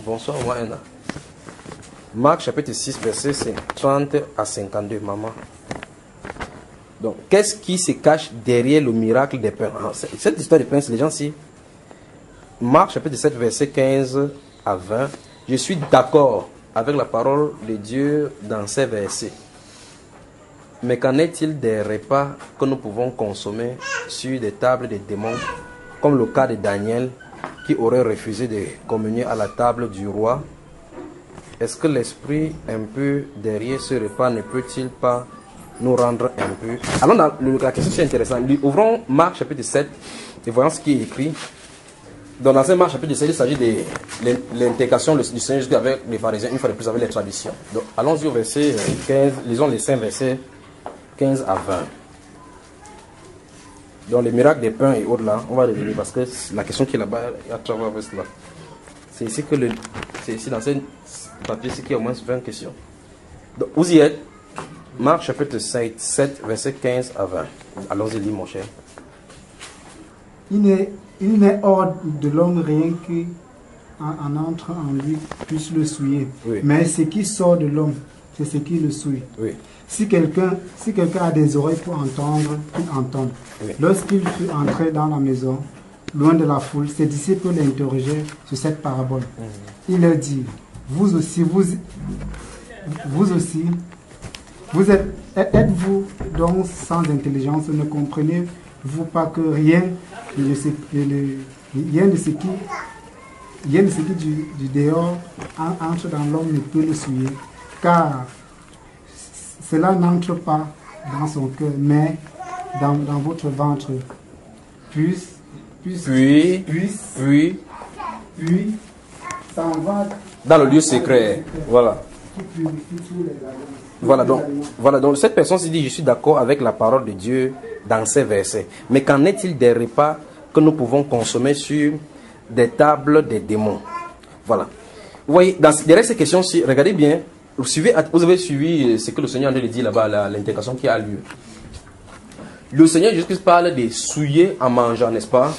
Bonsoir, moi, Anna. Marc chapitre 6, verset 30 à 52, maman. Donc, qu'est-ce qui se cache derrière le miracle des pains? Alors, cette histoire des pains, c'est les gens ici. Marc chapitre 7, verset 15 à 20. Je suis d'accord avec la parole de Dieu dans ces versets. Mais qu'en est-il des repas que nous pouvons consommer sur des tables des démons, comme le cas de Daniel, qui aurait refusé de communier à la table du roi? Est-ce que l'esprit un peu derrière ce repas ne peut-il pas nous rendre un peu? Alors, la question c'est intéressante. Ouvrons Marc chapitre 7 et voyons ce qui est écrit. Dans l'ancien Marc chapitre 7, il s'agit de l'intégration du Seigneur Jésus avec les pharisiens, une fois de plus avec les traditions. Donc, allons-y au verset 15, lisons les 5 versets 15 à 20. Dans les miracles des pains et autres là, on va revenir parce que la question qui est là-bas, à travers cela. C'est ici que c'est ici dans ce papier, c'est qu'il y a au moins 20 questions. Donc, vous y êtes. Marc chapitre 7, verset 15 à 20. Allons-y, lis mon cher. Il n'est hors de l'homme rien qui en entre en lui puisse le souiller. Oui. Mais ce qui sort de l'homme, c'est ce qui le souille. Oui. Si quelqu'un a des oreilles pour entendre, qu'il entende. Oui. Lorsqu'il fut entré dans la maison, loin de la foule, ses disciples l'interrogeaient sur cette parabole. Il leur dit, vous aussi, êtes-vous donc sans intelligence, ne comprenez-vous pas que rien de ce qui du dehors entre dans l'homme ne peut le souiller, car cela n'entre pas dans son cœur, mais dans votre ventre. Puis s'en va dans le lieu secret. Voilà. Voilà, donc cette personne s'est dit, je suis d'accord avec la parole de Dieu dans ces versets. Mais qu'en est-il des repas que nous pouvons consommer sur des tables des démons? Voilà. Vous voyez, derrière ces questions-ci, regardez bien, vous avez suivi ce que le Seigneur a dit là-bas, l'intégration qui a lieu. Le Seigneur Jésus-Christ parle de souiller en mangeant, n'est-ce pas?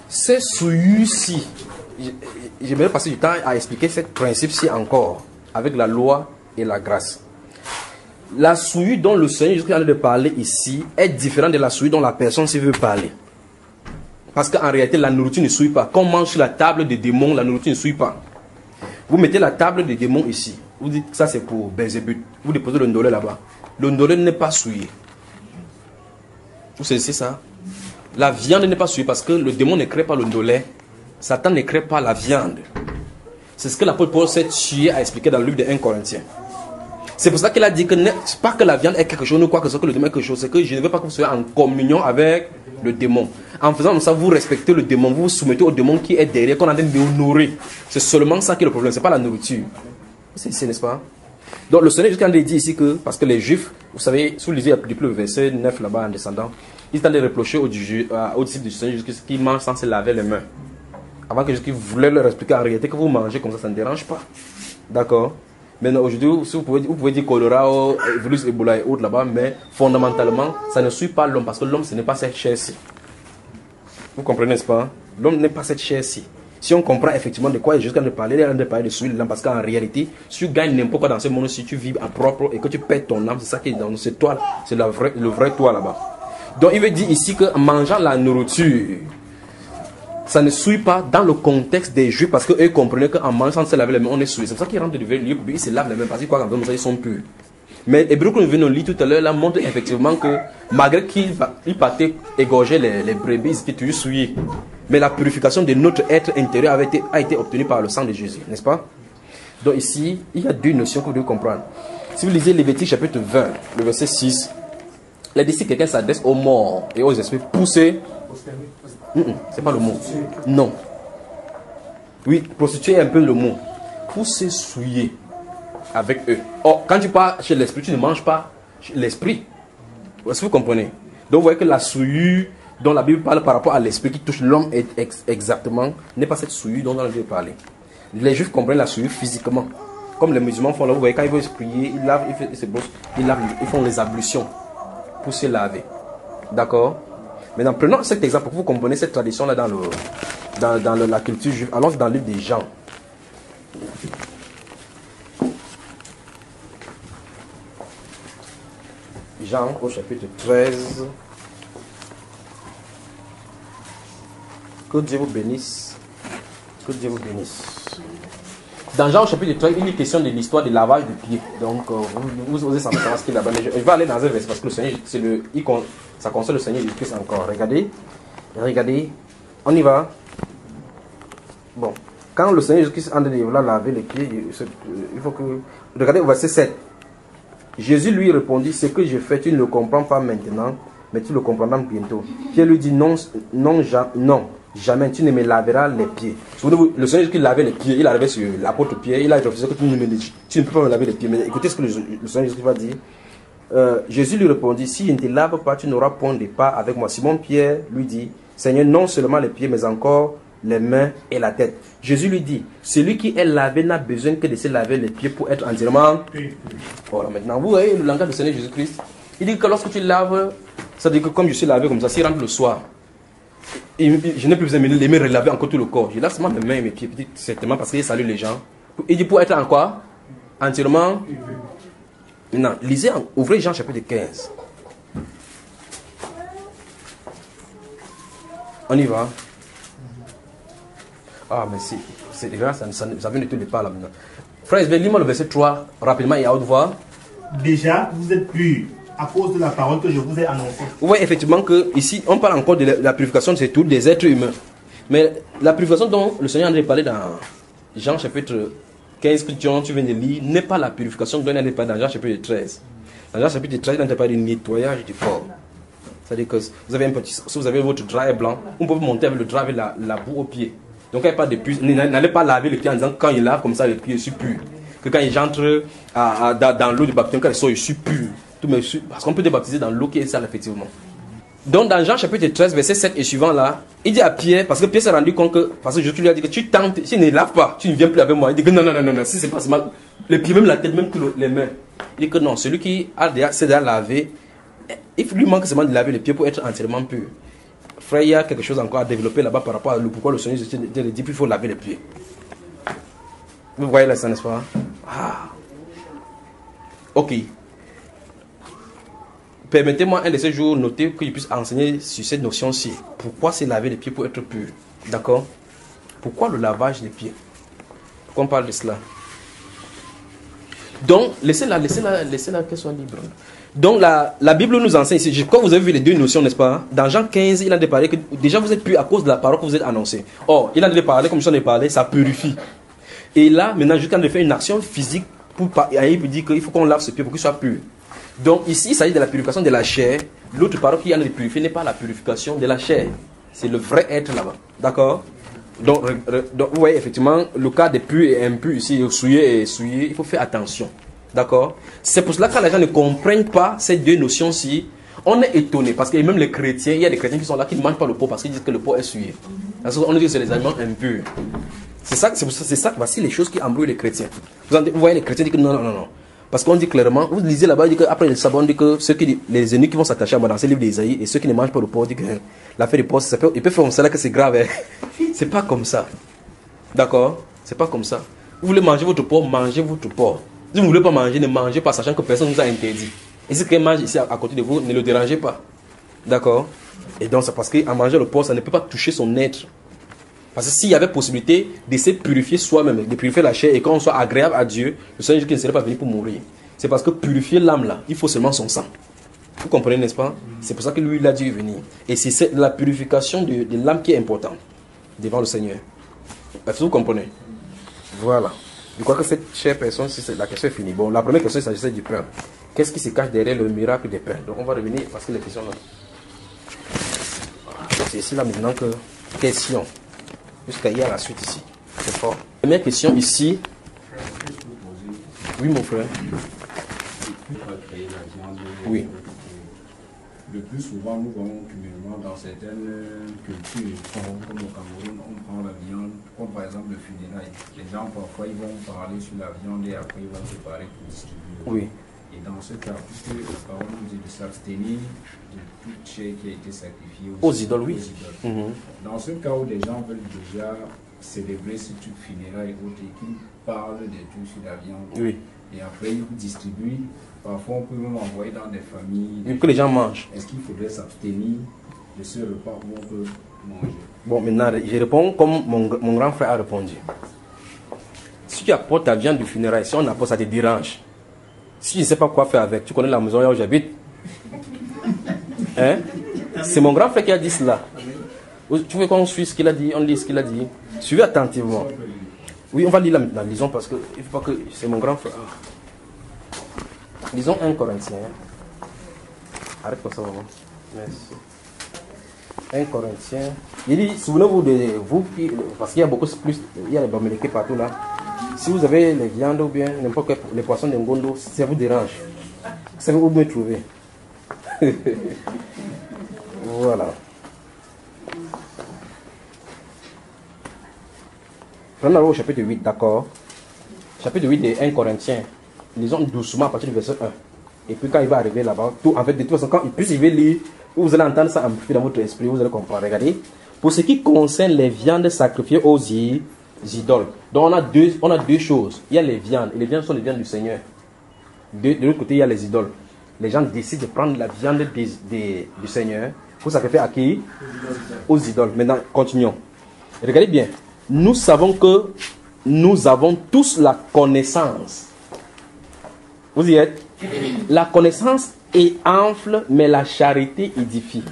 Ces souillures-ci, j'aimerais passer du temps à expliquer ce principe-ci encore, avec la loi et la grâce. La souillure dont le Seigneur Jésus-Christ a de parler ici est différente de la souillure dont la personne s'y veut parler. Parce qu'en réalité, la nourriture ne souille pas. Quand on mange sur la table des démons, la nourriture ne souille pas. Vous mettez la table des démons ici. Vous dites ça c'est pour Belzébuth. Vous déposez le ndolé là-bas. Le ndolé n'est pas souillé. Vous savez ça? La viande n'est pas souillée parce que le démon ne crée pas le ndolé. Satan ne crée pas la viande. C'est ce que l'apôtre Paul s'est tué à expliquer dans le livre de 1 Corinthiens. C'est pour ça qu'il a dit que c'est pas que la viande est quelque chose ou quoi que ce soit, que le démon est quelque chose. C'est que je ne veux pas que vous soyez en communion avec le démon. En faisant ça, vous respectez le démon, vous vous soumettez au démon qui est derrière, qu'on a de honorer. C'est seulement ça qui est le problème, c'est pas la nourriture. C'est n'est-ce pas? Donc le Seigneur jusqu'à dit ici que, parce que les Juifs, vous savez, si vous lisez depuis le verset 9 là-bas en descendant, ils étaient allés reprocher aux disciples du Seigneur jusqu'à ce qu'ils mangent sans se laver les mains. Avant que Jésus voulait leur expliquer en réalité que vous mangez comme ça ne dérange pas. D'accord? Maintenant, aujourd'hui, si vous pouvez dire choléra, virus, Ebola et autres là-bas, mais fondamentalement, ça ne suit pas l'homme parce que l'homme, ce n'est pas cette chair-ci. Vous comprenez, n'est-ce pas? L'homme n'est pas cette chair-ci. Si on comprend effectivement de quoi il est jusqu'à de parler, il est de parler de souiller l'âme parce qu'en réalité, si tu gagnes n'importe quoi dans ce monde, si tu vis à propre et que tu perds ton âme, c'est ça qui est dans cette toile, c'est le vrai toit là-bas. Donc, il veut dire ici qu'en mangeant la nourriture, ça ne souille pas dans le contexte des Juifs parce qu'eux comprenaient qu'en mangeant sans se laver les mains, on est souillé. C'est pour ça qu'ils rentrent de lieu public, ils se lavent les mains parce qu'ils croient qu'en faisant ça, ils sont purs. Mais Hébreu que nous venons de lire tout à l'heure, là, montre effectivement que malgré qu'ils partaient égorger les brebis, ils étaient toujours souillés. Mais la purification de notre être intérieur a été obtenue par le sang de Jésus, n'est-ce pas? Donc ici, il y a deux notions que vous devez comprendre. Si vous lisez Lévitique chapitre 20, le verset 6, il dit si quelqu'un s'adresse aux morts et aux esprits poussés, c'est pas le mot. Non. Oui, prostituer est un peu le mot. Pousser, souiller avec eux. Or, quand tu pars chez l'esprit, tu ne manges pas l'esprit. Est-ce que vous comprenez? Donc, vous voyez que la souillure dont la Bible parle par rapport à l'esprit qui touche l'homme exactement, n'est pas cette souillure dont la Bible parle. Les Juifs comprennent la souillure physiquement. Comme les musulmans font là, vous voyez, quand ils veulent se prier, ils lavent, ils se brossent, ils font les ablutions pour se laver. D'accord? Maintenant, prenons cet exemple pour que vous compreniez cette tradition-là dans la culture juive. Allons dans le livre des Jean. Jean au chapitre 13. Que Dieu vous bénisse. Que Dieu vous bénisse. Dans Jean au chapitre 13, il est question de l'histoire du lavage de pieds. Donc, vous osez savoir ce qu'il y a là-bas. Je vais aller dans un verset parce que le Seigneur, ça concerne le Seigneur Jésus-Christ encore. Regardez. Regardez. On y va. Bon. Quand le Seigneur Jésus-Christ en train de laver les pieds, il faut que... Regardez au verset 7. Jésus lui répondit, ce que je fais, tu ne le comprends pas maintenant, mais tu le comprendras bientôt. Pierre lui dit, non, jamais, tu ne me laveras les pieds. Souvenez-vous, le Seigneur qui lavait les pieds, il arrivait sur l'apôtre Pierre, il a refusé que tu ne peux pas me laver les pieds. Mais écoutez ce que le Seigneur Jésus va dire. Jésus lui répondit, si je ne te lave pas, tu n'auras point de part avec moi. Simon Pierre lui dit, Seigneur, non seulement les pieds, mais encore les mains et la tête. Jésus lui dit, celui qui est lavé n'a besoin que de se laver les pieds pour être entièrement. Voilà, maintenant, vous voyez le langage du Seigneur Jésus-Christ. Il dit que lorsque tu laves, ça veut dire que comme je suis lavé comme ça, s'il rentre le soir, je n'ai plus besoin de les me relaver encore tout le corps. Je lave seulement mes mains et mes pieds, certainement parce qu'il salue les gens. Il dit pour être en quoi? Entièrement. Maintenant, lisez, ouvrez Jean chapitre 15. On y va. Ah, mais c'est déjà, ça vient de tout départ là maintenant. Frère, lis-moi le verset 3 rapidement et à haute voix. Déjà, vous êtes purs à cause de la parole que je vous ai annoncée. Oui, effectivement, que ici, on parle encore de la purification de tous des êtres humains. Mais la purification dont le Seigneur a parlé dans Jean chapitre 15, que tu viens de lire, n'est pas la purification dont il a parlé dans Jean chapitre 13. Dans Jean chapitre 13, il a parlé du nettoyage du corps. C'est-à-dire que vous avez si vous avez votre drap blanc, on peut monter avec le drap avec la boue au pied. Donc, il n'y a pas de puce. N'allez pas laver le pied en disant quand il lave comme ça, le pied, je suis pur. Que quand il entre dans l'eau du baptême, quand il sort, je suis pur. Parce qu'on peut te baptiser dans l'eau qui est sale, effectivement. Donc, dans Jean chapitre 13, verset 7 et suivant là, il dit à Pierre, parce que Pierre s'est rendu compte que, parce que Jésus lui a dit que tu tentes, si tu ne laves pas, tu ne viens plus avec moi. Il dit que non, si c'est pas mal, les pieds, même la tête, même tous les mains. Il dit que non, celui qui s'est déjà lavé, il lui manque seulement de laver les pieds pour être entièrement pur. Frère, il y a quelque chose encore à développer là-bas par rapport à pourquoi le Seigneur Jésus dit qu'il faut laver les pieds. Vous voyez là, ça, n'est-ce pas? Ah. Ok. Permettez-moi un de ces jours noter que je puisse enseigner sur cette notion-ci. Pourquoi c'est laver les pieds pour être pur? D'accord? Pourquoi le lavage des pieds? Pourquoi on parle de cela? Donc, laissez-la qu'elle soit libre. Donc, la Bible nous enseigne ici. Je crois que vous avez vu les deux notions, n'est-ce pas? Dans Jean 15, il a déparlé que déjà vous êtes pur à cause de la parole que vous êtes annoncée. Or, il a déparlé, comme j'en ai parlé, ça purifie. Et là, maintenant, jusqu'à de faire une action physique, il peut dire qu'il faut qu'on lave ce pied pour qu'il soit pur. Donc, ici, il s'agit de la purification de la chair. L'autre parole qui a de purifier n'est pas la purification de la chair. C'est le vrai être là-bas. D'accord? Donc, vous voyez, effectivement, le cas des purs et impurs ici, souillé et souillé, il faut faire attention. D'accord? C'est pour cela que quand les gens ne comprennent pas ces deux notions-ci, on est étonné. Parce que même les chrétiens, il y a des chrétiens qui sont là qui ne mangent pas le porc parce qu'ils disent que le porc est souillé. Parce qu'on dit que c'est les aliments impurs. C'est ça, voici les choses qui embrouillent les chrétiens. Vous voyez, les chrétiens disent que non. Parce qu'on dit clairement, vous lisez là-bas, il dit qu'après le sabbat, on dit que les ennemis qui vont s'attacher à moi dans ces livres d'Ésaïe et ceux qui ne mangent pas le porc, dit que l'affaire du porc, ils peuvent faire comme ça là que c'est grave. Hein. C'est pas comme ça. D'accord? C'est pas comme ça. Vous voulez manger votre porc, mangez votre porc. Si vous ne voulez pas manger, ne mangez pas, sachant que personne ne vous a interdit. Et si quelqu'un mange ici à côté de vous, ne le dérangez pas. D'accord? Et donc, c'est parce qu'en manger le porc, ça ne peut pas toucher son être. Parce que s'il y avait possibilité d'essayer de purifier soi-même, de purifier la chair et qu'on soit agréable à Dieu, le Seigneur qui ne serait pas venu pour mourir. C'est parce que purifier l'âme là, il faut seulement son sang. Vous comprenez, n'est-ce pas? C'est pour ça que lui, il a dû venir. Et c'est la purification de l'âme qui est importante devant le Seigneur. Est-ce que vous comprenez? Voilà. Je crois que cette chère personne, la question est finie. Bon, la première question, il s'agissait du pain. Qu'est-ce qui se cache derrière le miracle des pains? Donc on va revenir parce que les questions là. C'est ici là maintenant que question. Jusqu'à hier, la suite ici. C'est fort. Première question ici. Oui, mon frère. Oui. Le plus souvent, nous voyons cumulément dans certaines cultures, comme au Cameroun, on prend la viande, comme par exemple le funérail. Les gens, parfois, ils vont parler sur la viande et après, ils vont se parler pour distribuer. Oui. Et dans ce cas, puisque la parole nous dit de s'abstenir de toute chair qui a été sacrifiée aux idoles, oui. Dans ce cas où les gens veulent déjà célébrer ce truc funéraire et autres, et qui parlent des trucs sur la viande. Oui. Et après, ils vous distribuent. Parfois, on peut même envoyer dans des familles. Et que les gens mangent. Est-ce qu'il faudrait s'abstenir de ce repas où on peut manger? Bon, maintenant, je réponds comme mon grand frère a répondu. Si tu apportes ta viande du funérail, si on apporte, ça te dérange. Si tu ne sais pas quoi faire avec, tu connais la maison où j'habite. Hein? C'est mon grand frère qui a dit cela. Tu veux qu'on suive ce qu'il a dit, on lit ce qu'il a dit. Suivez attentivement. Oui, on va lire la lisons parce que il faut pas que c'est mon grand frère. Lisons 1 Corinthiens. Arrête comme ça, maman. Merci. 1 Corinthiens. Il dit, souvenez-vous de vous, parce qu'il y a beaucoup plus, il y a les bamélés partout là. Si vous avez les viandes ou bien n'importe quel, les poissons de Ngondo, si ça vous dérange, vous savez où me trouver. Voilà. Prenons au chapitre 8, d'accord. Chapitre 8 de 1 Corinthiens. Lisons doucement à partir du verset 1. Et puis quand il va arriver là-bas, tout, en fait, de toute façon, quand il va lire, vous allez entendre ça amplifié dans votre esprit, vous allez comprendre. Regardez. Pour ce qui concerne les viandes sacrifiées aux idoles. Donc on a deux choses. Il y a les viandes. Et les viandes sont les viandes du Seigneur. De l'autre côté, il y a les idoles. Les gens décident de prendre la viande du Seigneur pour sacrifier à qui? Aux idoles. Maintenant, continuons. Regardez bien. Nous savons que nous avons tous la connaissance. Vous y êtes? La connaissance est ample, mais la charité édifie.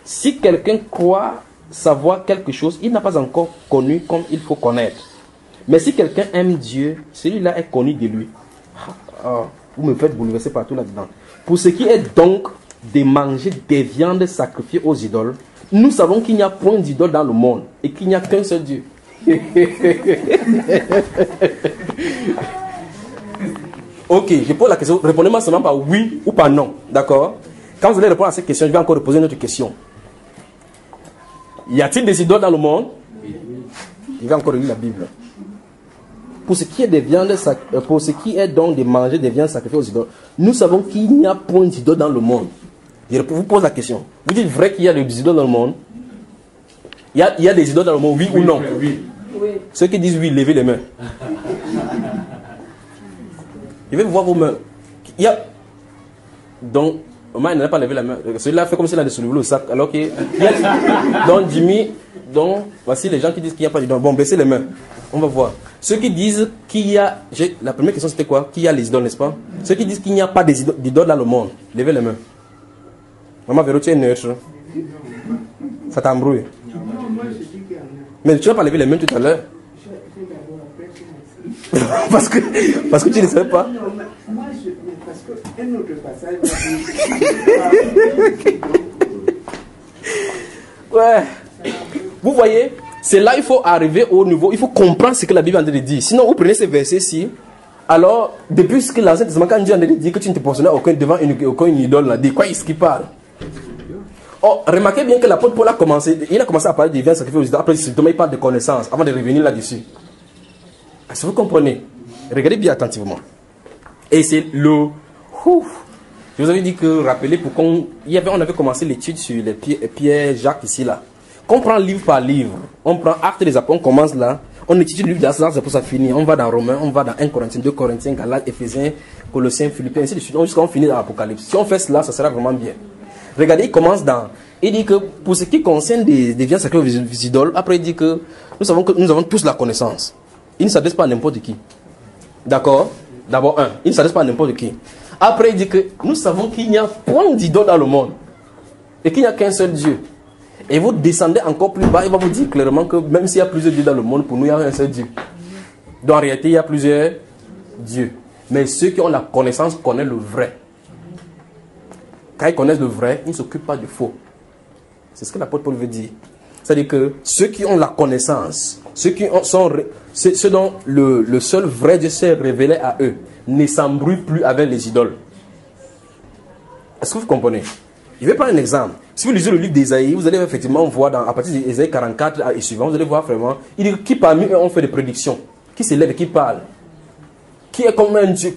Si quelqu'un croit savoir quelque chose, il n'a pas encore connu comme il faut connaître. Mais si quelqu'un aime Dieu, celui-là est connu de lui. Vous me faites bouleverser partout là-dedans. Pour ce qui est donc de manger des viandes sacrifiées aux idoles, nous savons qu'il n'y a point d'idole dans le monde et qu'il n'y a qu'un seul Dieu. Ok, je pose la question. Répondez-moi seulement par oui ou par non. D'accord? Quand vous allez répondre à cette question, je vais encore poser une autre question. Y a-t-il des idoles dans le monde? Je vais encore lire la Bible. Pour ce qui est des viandes, pour ce qui est donc de manger des viandes sacrifiées aux idoles, nous savons qu'il n'y a point d'idoles dans le monde. Je vous pose la question. Vous dites vrai qu'il y a des idoles dans le monde? Il y a des idoles dans le monde, oui ou non? Oui. Ceux qui disent oui, levez les mains. Je vais voir vos mains. Il y a... Donc, Omar il n'a pas levé la main. Celui-là fait comme s'il a soulevé le sac. Alors que... Donc, Jimmy... Donc, voici les gens qui disent qu'il n'y a pas d'idole. Bon, baissez les mains. On va voir. Ceux qui disent qu'il y a... La première question, c'était quoi? Qu'il y a les idoles, n'est-ce pas? Ceux qui disent qu'il n'y a pas d'idoles dans le monde. Levez les mains. Maman Véro, tu es neutre. Ça t'embrouille. Mais tu n'as pas levé les mains tout à l'heure. parce que tu ne savais pas. Non, moi, parce qu'un autre passage. Ouais. Vous voyez, c'est là il faut arriver au niveau, il faut comprendre ce que la Bible est en train de dire. Sinon, vous prenez ces versets-ci. Alors, depuis ce que l'Ancien Testament, quand Dieu a dit que tu ne te positionnais devant aucune idole, là, dit quoi est-ce qu'il parle? Oh, remarquez bien que l'apôtre Paul a commencé à parler des viandes sacrifiées aux idoles. Après, il parle de connaissances avant de revenir là-dessus. Est-ce que vous comprenez? Regardez bien attentivement. Et c'est le... Je vous avais dit que, rappelez, on avait commencé l'étude sur les Pierre, Jacques ici, là. On prend livre par livre. On prend Actes des Apôtres, on commence là. On étudie le livre d'Actes pour ça finir. On va dans Romains, on va dans 1 Corinthiens, 2 Corinthiens, Galates, Éphésiens, Colossiens, Philippiens, ainsi de suite. Jusqu'à on finit dans l'Apocalypse. Si on fait cela, ça sera vraiment bien. Regardez, il commence dans... Il dit que pour ce qui concerne des viandes sacrées aux idoles, après il dit que nous savons que nous avons tous la connaissance. Il ne s'adresse pas à n'importe qui. D'accord? D'abord, il ne s'adresse pas à n'importe qui. Après, il dit que nous savons qu'il n'y a point d'idole dans le monde. Et qu'il n'y a qu'un seul Dieu. Et vous descendez encore plus bas, il va vous dire clairement que même s'il y a plusieurs dieux dans le monde, pour nous, il y a un seul Dieu. Donc, en réalité, il y a plusieurs dieux. Mais ceux qui ont la connaissance connaissent le vrai. Quand ils connaissent le vrai, ils ne s'occupent pas du faux. C'est ce que l'apôtre Paul veut dire. C'est-à-dire que ceux qui ont la connaissance, ceux dont le seul vrai Dieu s'est révélé à eux, ne s'embrouillent plus avec les idoles. Est-ce que vous comprenez? Je vais prendre un exemple. Si vous lisez le livre d'Ésaïe, vous allez effectivement voir, à partir d'Ésaïe 44 et suivant, vous allez voir vraiment, il dit qui parmi eux ont fait des prédictions, qui s'élève et qui parle, qui est comme un Dieu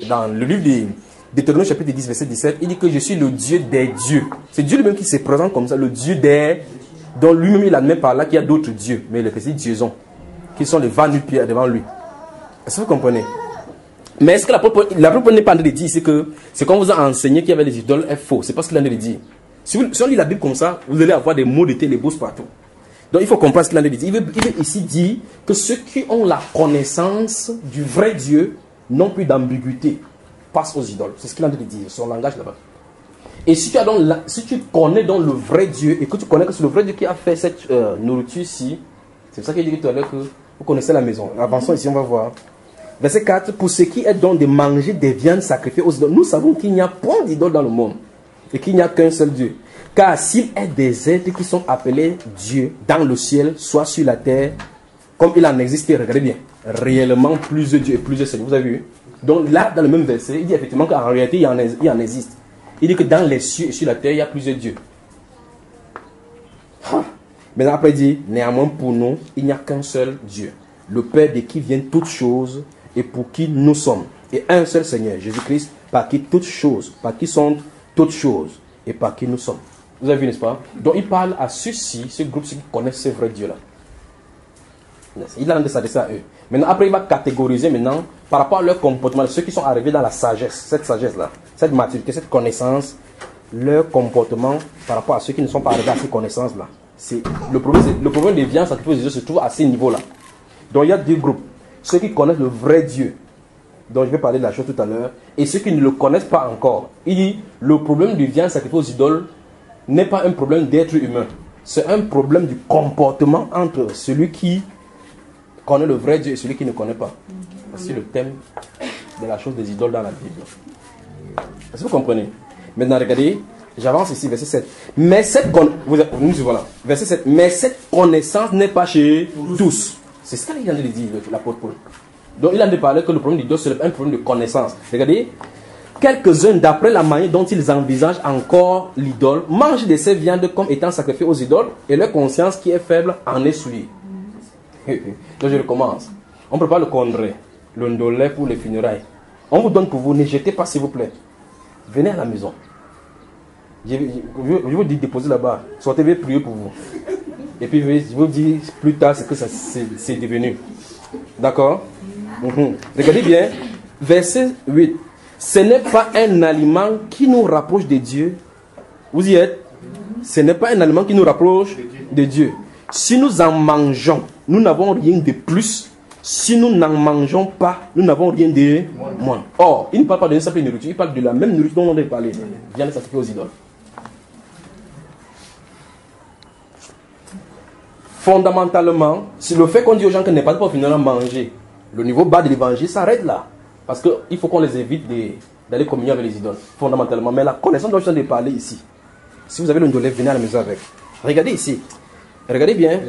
dans le livre de Deutéronome chapitre 10, verset 17, il dit que je suis le Dieu des dieux. C'est Dieu lui-même qui se présente comme ça, le Dieu des Donc lui-même, il admet par là qu'il y a d'autres dieux, mais les petits dieux qui sont les va-nu-pieds devant lui. Est-ce que vous comprenez? Mais est-ce que l'apôtre n'est pas en train de dire ici que c'est qu'on vous a enseigné qu'il y avait des idoles est faux? C'est pas ce qu'il a en train de dire. Si on lit la Bible comme ça, vous allez avoir des mots de télébous partout. Donc il faut comprendre ce qu'il a en train de dire. Il veut ici dire que ceux qui ont la connaissance du vrai Dieu n'ont plus d'ambiguïté face aux idoles. C'est ce qu'il a en train de dire, son langage là-bas. Et si tu connais donc le vrai Dieu et que tu connais que c'est le vrai Dieu qui a fait cette nourriture-ci, c'est pour ça qu'il dit tout à l'heure que vous connaissez la maison. Avançons ici, on va voir. Verset 4, pour ce qui est donc de manger des viandes sacrifiées aux idoles, nous savons qu'il n'y a point d'idole dans le monde et qu'il n'y a qu'un seul Dieu. Car s'il est des êtres qui sont appelés Dieu dans le ciel, soit sur la terre, comme il en existe, regardez bien, réellement plusieurs dieux et plusieurs seigneurs. Vous avez vu? Donc là, dans le même verset, il dit effectivement qu'en réalité, il en existe. Il dit que dans les cieux et sur la terre, il y a plusieurs dieux. Maintenant, après, il dit, néanmoins pour nous, il n'y a qu'un seul Dieu, le Père de qui viennent toutes choses et pour qui nous sommes. Et un seul Seigneur, Jésus-Christ, par qui toutes choses, par qui sont toutes choses et par qui nous sommes. Vous avez vu, n'est-ce pas? Donc il parle à ceux-ci, ce groupe qui connaissent ce vrai Dieu-là. Il a de s'adresser à eux. Maintenant, après, il va catégoriser maintenant par rapport à leur comportement, ceux qui sont arrivés dans la sagesse, cette sagesse-là, cette maturité, cette connaissance, leur comportement par rapport à ceux qui ne sont pas arrivés à ces connaissances-là. Le problème des viandes sacrifiées aux dieux se trouve à ces niveaux-là. Donc il y a deux groupes. Ceux qui connaissent le vrai Dieu, dont je vais parler de la chose tout à l'heure, et ceux qui ne le connaissent pas encore. Il dit, le problème des viandes sacrifiées aux idoles n'est pas un problème d'être humain. C'est un problème du comportement entre celui qui connaît le vrai Dieu et celui qui ne connaît pas. C'est le thème de la chose des idoles dans la Bible. Est-ce que vous comprenez? Maintenant, regardez, j'avance ici, verset 7. Verset 7. Mais cette connaissance n'est pas chez tous. C'est ce qu'il vient de dire, l'apôtre Paul. Donc, il a de parler que le problème d'idole, c'est un problème de connaissance. Regardez, quelques-uns, d'après la manière dont ils envisagent encore l'idole, mangent de ces viandes comme étant sacrifiées aux idoles, et leur conscience qui est faible en est souillée. Donc, je recommence. On prépare le condré, le ndolé pour les funérailles. On vous donne pour vous, ne jetez pas, s'il vous plaît. Venez à la maison. Je vous dis déposer là-bas. Sortez, je vais prier pour vous. Et puis je vous dis plus tard ce que c'est devenu. D'accord? Regardez bien. Verset 8. Ce n'est pas un aliment qui nous rapproche de Dieu. Vous y êtes? Ce n'est pas un aliment qui nous rapproche de Dieu. Si nous en mangeons, nous n'avons rien de plus. Si nous n'en mangeons pas, nous n'avons rien de moins. Or, il ne parle pas d'une simple nourriture, il parle de la même nourriture dont on a parlé. Viens de sacrifier aux idoles. Fondamentalement, c'est le fait qu'on dit aux gens qu'ils n'est pas pour finalement manger. Le niveau bas de l'évangile s'arrête là. Parce qu'il faut qu'on les évite d'aller communier avec les idoles. Fondamentalement. Mais la connaissance dont je viens de parler ici, si vous avez le ndolé, venez à la maison avec. Regardez ici. Regardez bien.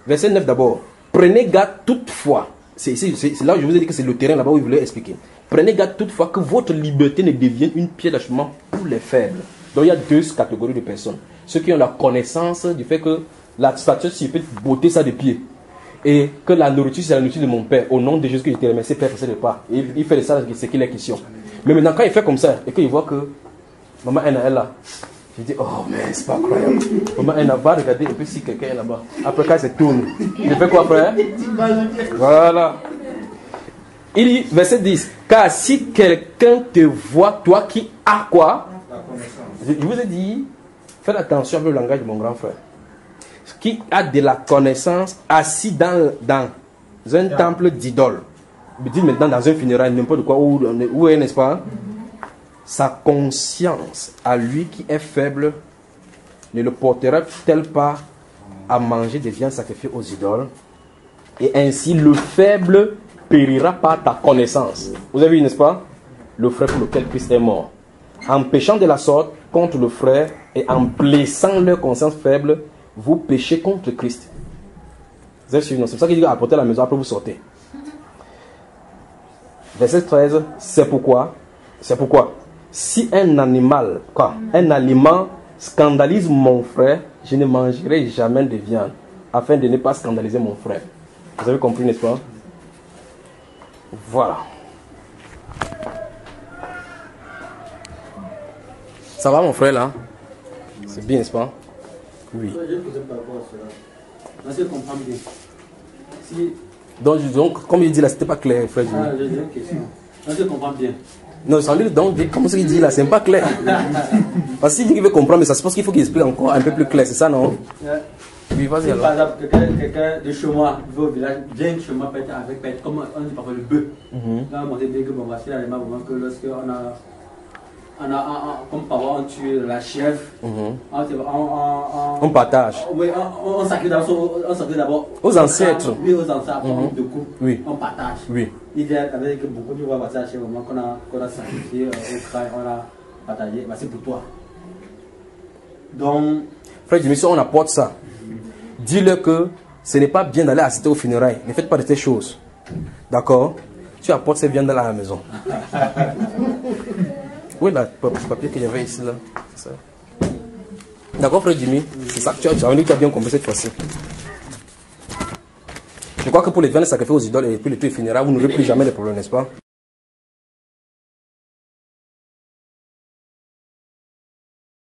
Verset 9 d'abord. Prenez garde toutefois. C'est là où je vous ai dit que c'est le terrain là-bas où il voulait expliquer. Prenez garde toutefois que votre liberté ne devienne une pierre d'achoppement pour les faibles. Donc il y a deux catégories de personnes. Ceux qui ont la connaissance du fait que la statue, si je peux botter ça de pied. Et que la nourriture, c'est la nourriture de mon Père. Au nom de Jésus que je te remercie, Père, pour ce repas. Et il fait de ça ce qu'il est question. Mais maintenant, quand il fait comme ça, et qu'il voit que maman Anna est là, je dis, oh, mais c'est pas incroyable. Maman Anna va regarder, et puis si quelqu'un est là-bas. Après, quand il se tourne, je fais quoi après? Voilà. Il dit, verset 10, car si quelqu'un te voit, toi qui as quoi? Je vous ai dit, faites attention avec le langage de mon grand frère. Qui a de la connaissance assis dans un temple d'idole. Dites maintenant dans un funérail, n'importe quoi, où est, n'est-ce pas? Sa conscience à lui qui est faible ne le portera-t-elle pas à manger des viandes sacrifiées aux idoles? Et ainsi le faible périra par ta connaissance. Vous avez vu, n'est-ce pas? Le frère pour lequel Christ est mort. En péchant de la sorte contre le frère et en blessant leur conscience faible, vous péchez contre Christ. Vous avez suivi? C'est pour ça qu'il dit apportez à la maison, après vous sortez. Verset 13, c'est pourquoi, si un aliment scandalise mon frère, je ne mangerai jamais de viande, afin de ne pas scandaliser mon frère. Vous avez compris, n'est-ce pas? Voilà. Ça va mon frère là? C'est bien, n'est-ce pas? Oui. Je ne sais pas rapport à cela. Parce que je comprends bien. Si... Donc, comme il dit là, c'était pas clair, frère. Ah, j'ai une question. Parce que je comprends bien. Non, sans lui, donc, comme ce qu'il dit là, c'est pas clair. Parce que s'il dit qu'il veut comprendre, mais ça se passe qu'il faut qu'il explique encore un peu plus clair, c'est ça, non? Oui, vas-y Si alors. par exemple, quelqu'un de chez moi va au village, vient chez moi avec, comme on dit parfois le bœuf. Là, on dit bien que bon, voici l'élément vraiment que lorsqu'on a, comme parfois on tue la chèvre, On partage. Oui, on s'accuse d'abord Aux ancêtres. Oui, aux ancêtres, de coups. Oui. On partage. Oui. Il y a avec beaucoup de fois, voici la chèvre, qu'on a sacrifié au crâne, on a partagé, c'est pour toi. Donc. Frère Jimmy, si on apporte ça, dis-le que ce n'est pas bien d'aller assister aux funérailles. Ne faites pas de ces choses. D'accord? Tu apportes ces viandes à la maison. Oui, là, le papier que j'avais ici, là. C'est ça. D'accord, frère Jimmy? C'est ça que tu as bien compris cette fois-ci. Je crois que pour les viandes sacrifiées aux idoles et puis les funérailles, vous n'aurez plus jamais de problème, n'est-ce pas?